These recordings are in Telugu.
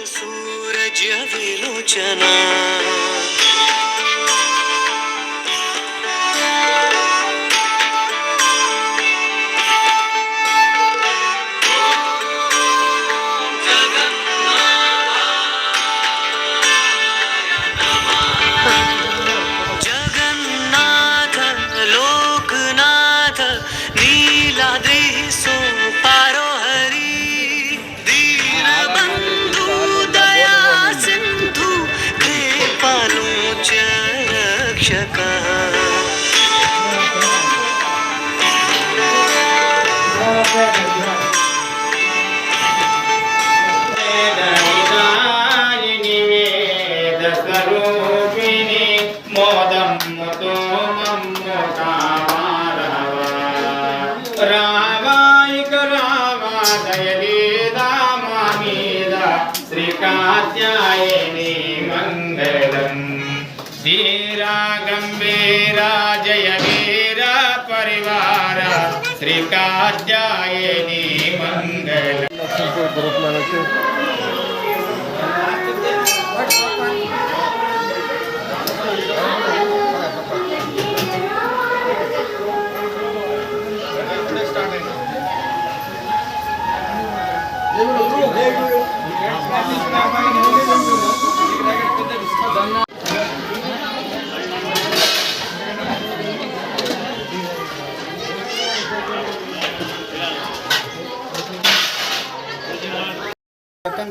सूरज विलोचना जगन्नाथ लोकनाथ नीलाद्रि सो पारो हरि दीनबंधु दया सिंधु कृपालु च रक्षकः श्रीकात्यायिनी मंगलम धीरा गंभीरा जय वीरा परिवार श्रीकात्यायिनी मंगलम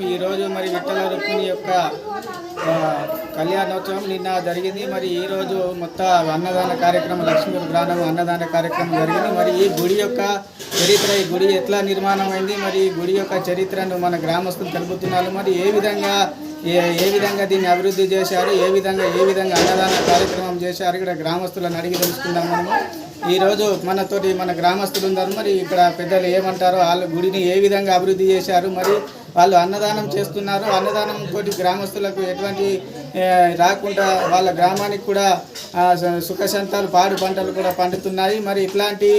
ఈ రోజు మరి విఠల రుక్మిణి యొక్క కళ్యాణోత్సవం నిన్న జరిగింది. మరి ఈ రోజు మొత్తం అన్నదాన కార్యక్రమం లక్ష్మీపురం గ్రామం అన్నదాన కార్యక్రమం జరిగింది. మరి ఈ గుడి యొక్క చరిత్ర, ఈ గుడి ఎట్లా నిర్మాణం అయింది, మరి ఈ గుడి యొక్క చరిత్రను మన గ్రామస్తులు తెలుపుతున్నారు. మరి ఏ విధంగా దీన్ని అభివృద్ధి చేశారు, ఏ విధంగా అన్నదాన కార్యక్రమం చేశారు, ఇక్కడ గ్రామస్తులను అడిగి తెలుసుకుందాం. మనము ఈరోజు మనతోటి మన గ్రామస్తులు ఉన్నారు. మరి ఇక్కడ పెద్దలు ఏమంటారో, వాళ్ళు గుడిని ఏ విధంగా అభివృద్ధి చేశారు, మరి వాళ్ళు అన్నదానం చేస్తున్నారు, అన్నదానం తోటి గ్రామస్తులకు ఎటువంటి రాకుండా వాళ్ళ గ్రామానికి కూడా సుఖశాంతాలు పాడు పంటలు కూడా పండుతున్నాయి. మరి ఇట్లాంటి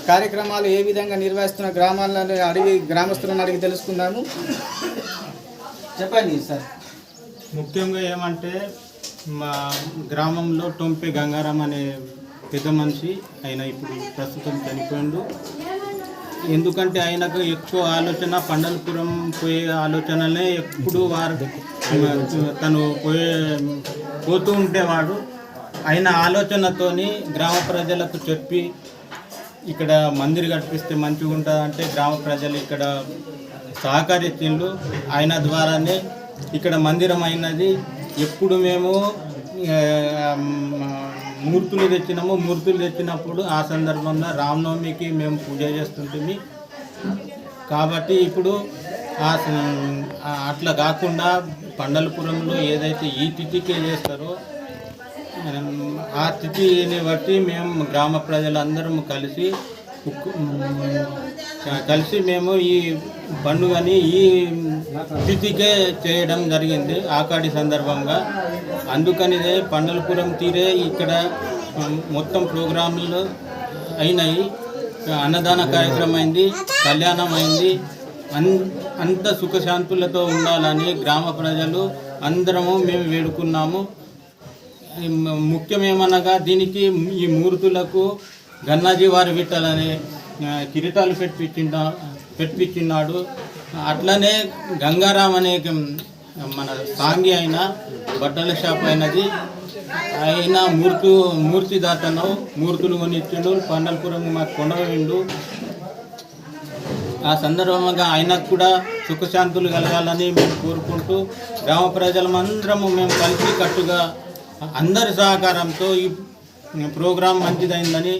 కార్యక్రమాలు ఏ విధంగా నిర్వహిస్తున్న గ్రామస్తులను అడిగి తెలుసుకుందాము. చెప్పండి సార్. ముఖ్యంగా ఏమంటే మా గ్రామంలో టొంపే గంగారాం అనే పెద్ద మనిషి, ఆయన ఇప్పుడు ప్రస్తుతం చనిపోయిండు. ఎందుకంటే ఆయనకు ఎక్కువ ఆలోచన పండలపురం పోయే ఆలోచనలే ఎప్పుడు తను పోతూ ఉండేవాడు. ఆయన ఆలోచనతోని గ్రామ ప్రజలకు చెప్పి ఇక్కడ మందిర్ కట్టిస్తే మంచిగా ఉంటుంది అంటే గ్రామ ప్రజలు ఇక్కడ సహకరించిండు. ఆయన ద్వారానే ఇక్కడ మందిరం అయినది. ఎప్పుడు మేము మూర్తులు తెచ్చినప్పుడు ఆ సందర్భంలో రామనవమికి మేము పూజ చేస్తుంటుంది. కాబట్టి ఇప్పుడు అట్లా కాకుండా పండలపురంలో ఏదైతే ఈ తిథికే చేస్తారో ఆ తిథిని బట్టి మేము గ్రామ ప్రజలందరం కలిసి మేము ఈ పండుగని ఈ తిథికే చేయడం జరిగింది ఆకాడి సందర్భంగా. అందుకనిదే పండలపురం తీరే ఇక్కడ మొత్తం ప్రోగ్రాంలు అయినాయి, అన్నదాన కార్యక్రమం అయింది, కళ్యాణం అయింది. అంత సుఖశాంతులతో ఉండాలని గ్రామ ప్రజలు అందరము మేము వేడుకున్నాము. ముఖ్యమేమనగా దీనికి ఈ మూర్తులకు గన్నాజీ వారి విఠలనే కిరీటాలు పెట్టించినాడు. అట్లనే గంగారాం అనే మన సాంగి అయిన బట్టల షాప్ అయినది. ఆయన మూర్తిదాతను మూర్తులు కొనిచ్చిండు. పండలపురం మాకు కొండవిండు. ఆ సందర్భంగా ఆయనకు కూడా సుఖశాంతులు కలగాలని మేము కోరుకుంటూ గ్రామ ప్రజలందరము మేము కలిసి కట్టుగా అందరి సహకారంతో ఈ ప్రోగ్రాం మంచిదైందని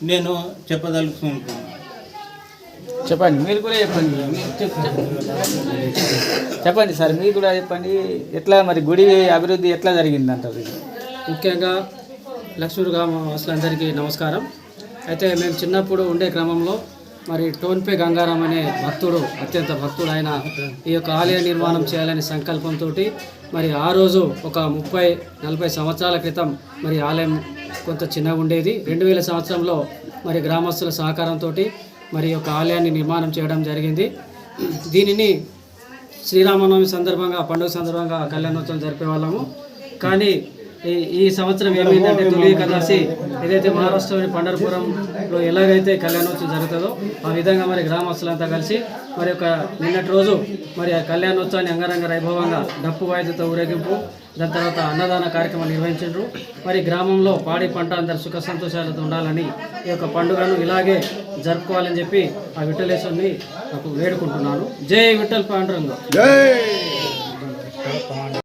నేను చెప్పదలుచుకుంటున్నాను. చెప్పండి, మీరు కూడా చెప్పండి. చెప్పండి సార్, మీరు కూడా చెప్పండి. ఎట్లా మరి గుడి అభివృద్ధి ఎట్లా జరిగింది అంటారు? ముఖ్యంగా లక్ష్మీ గ్రామ వాసులందరికీ నమస్కారం. అయితే మేము చిన్నప్పుడు ఉండే క్రమంలో మరి టోన్పే గంగారాం అనే భక్తుడు, అత్యంత భక్తుడు ఆయన ఈ యొక్క ఆలయ నిర్మాణం చేయాలనే సంకల్పంతో మరి ఆ రోజు ఒక 30-40 సంవత్సరాల క్రితం మరి ఆలయం కొంత చిన్నగా ఉండేది. 2000 సంవత్సరంలో మరి గ్రామస్తుల సహకారంతో మరి యొక్క ఆలయాన్ని నిర్మాణం చేయడం జరిగింది. దీనిని శ్రీరామనవమి సందర్భంగా పండుగ సందర్భంగా కళ్యాణోత్సవం జరిపే వాళ్ళము. కానీ ఈ సంవత్సరం ఏమైందంటే తొలి ఏకాదశి ఏదైతే మహారాష్ట్రలోని పండర్పురంలో ఎలాగైతే కళ్యాణోత్సవం జరుగుతుందో ఆ విధంగా మరి గ్రామస్తులంతా కలిసి మరి ఒక నిన్నటి రోజు మరి ఆ కళ్యాణోత్సవాన్ని అంగరంగ వైభవంగా డప్పు వాయిద్యంతో ఊరేగింపు, దాని తర్వాత అన్నదాన కార్యక్రమం నిర్వహించారు. మరి గ్రామంలో పాడి పంట అందరు సుఖ సంతోషాలతో ఉండాలని ఈ యొక్క పండుగను ఇలాగే జరుపుకోవాలని చెప్పి ఆ విఠలేశ్వరుని నాకు వేడుకుంటున్నాను. జై విఠల్ పాండురంగ.